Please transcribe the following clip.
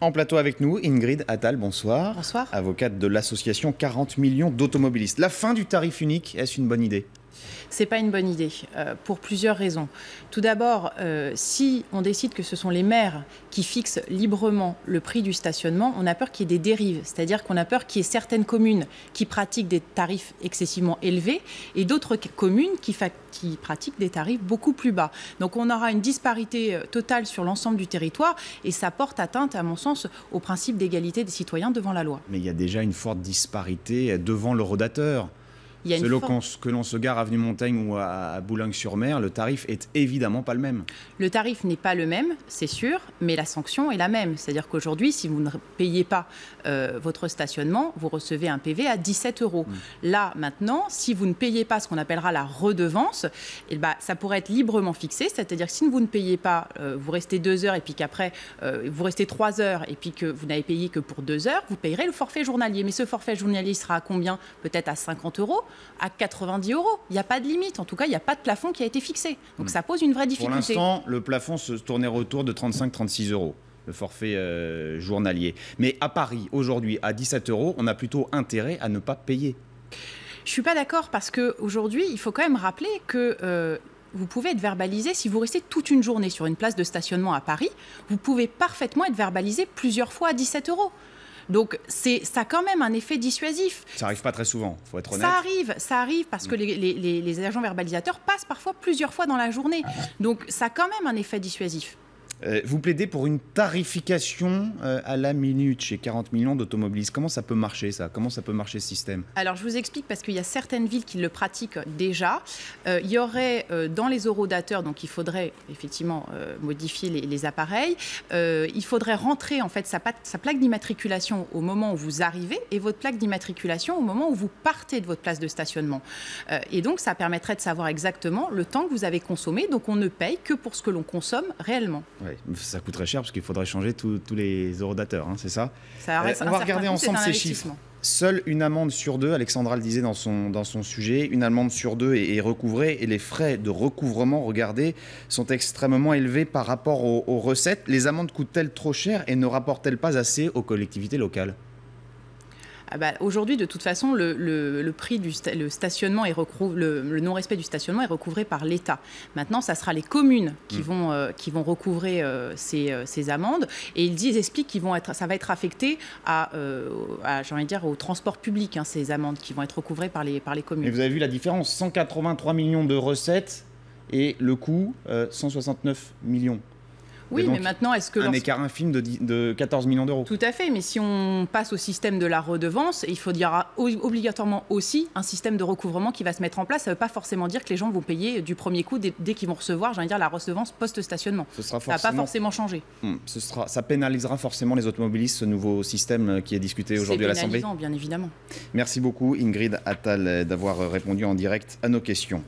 En plateau avec nous, Ingrid Attal, bonsoir. Bonsoir. Avocate de l'association 40 millions d'automobilistes. La fin du tarif unique, est-ce une bonne idée ? C'est pas une bonne idée, pour plusieurs raisons. Tout d'abord, si on décide que ce sont les maires qui fixent librement le prix du stationnement, on a peur qu'il y ait des dérives. C'est-à-dire qu'on a peur qu'il y ait certaines communes qui pratiquent des tarifs excessivement élevés et d'autres communes qui pratiquent des tarifs beaucoup plus bas. Donc on aura une disparité totale sur l'ensemble du territoire et ça porte atteinte, à mon sens, au principe d'égalité des citoyens devant la loi. Mais il y a déjà une forte disparité devant l'eurodateur. Selon que l'on se gare à avenue Montaigne ou à Boulogne-sur-Mer, le tarif est évidemment pas le même. Le tarif n'est pas le même, c'est sûr, mais la sanction est la même. C'est-à-dire qu'aujourd'hui, si vous ne payez pas votre stationnement, vous recevez un PV à 17 €. Là, maintenant, si vous ne payez pas ce qu'on appellera la redevance, ça pourrait être librement fixé. C'est-à-dire que si vous ne payez pas, vous restez 2 heures et puis qu'après, vous restez 3 heures et puis que vous n'avez payé que pour 2 heures, vous payerez le forfait journalier. Mais ce forfait journalier sera à combien ? Peut-être à 50 €. À 90 €. Il n'y a pas de limite. En tout cas, il n'y a pas de plafond qui a été fixé. Donc ça pose une vraie difficulté. Pour l'instant, le plafond se tournait autour de 35-36 €, le forfait journalier. Mais à Paris, aujourd'hui, à 17 €, on a plutôt intérêt à ne pas payer. Je ne suis pas d'accord parce qu'aujourd'hui, il faut quand même rappeler que... vous pouvez être verbalisé, si vous restez toute une journée sur une place de stationnement à Paris, vous pouvez parfaitement être verbalisé plusieurs fois à 17 €. Donc, ça a quand même un effet dissuasif. Ça n'arrive pas très souvent, il faut être honnête. Ça arrive parce que les agents verbalisateurs passent parfois plusieurs fois dans la journée. Donc, ça a quand même un effet dissuasif. Vous plaidez pour une tarification à la minute chez 40 millions d'automobilistes. Comment ça peut marcher, ça ? Comment ça peut marcher, ce système ? Alors, je vous explique parce qu'il y a certaines villes qui le pratiquent déjà. Il y aurait dans les horodateurs, donc il faudrait effectivement modifier les appareils. Il faudrait rentrer en fait sa plaque d'immatriculation au moment où vous arrivez et votre plaque d'immatriculation au moment où vous partez de votre place de stationnement. Et donc, ça permettrait de savoir exactement le temps que vous avez consommé. Donc, on ne paye que pour ce que l'on consomme réellement. Ouais, ça coûterait cher parce qu'il faudrait changer tous les horodateurs, hein, c'est ça ? On va regarder ensemble ces chiffres. Seule une amende sur 2, Alexandra le disait dans son sujet, une amende sur 2 est recouvrée et les frais de recouvrement, regardez, sont extrêmement élevés par rapport aux recettes. Les amendes coûtent-elles trop cher et ne rapportent-elles pas assez aux collectivités locales ? Aujourd'hui, de toute façon, le prix le stationnement le non-respect du stationnement est recouvré par l'État. Maintenant, ça sera les communes qui vont recouvrer ces amendes. Et ils expliquent ça va être affecté au transport public, ces amendes qui vont être recouvrées par les communes. Et vous avez vu la différence, 183 millions de recettes et le coût 169 millions. Oui, mais maintenant, est-ce que... Un écart infime de 14 millions d'euros. Tout à fait, mais si on passe au système de la redevance, il faudra obligatoirement aussi un système de recouvrement qui va se mettre en place. Ça ne veut pas forcément dire que les gens vont payer du premier coup dès qu'ils vont recevoir, la redevance post-stationnement. Ça ne va pas forcément changer. Ça pénalisera forcément les automobilistes, ce nouveau système qui est discuté aujourd'hui à l'Assemblée. C'est pénalisant, bien évidemment. Merci beaucoup Ingrid Attal d'avoir répondu en direct à nos questions.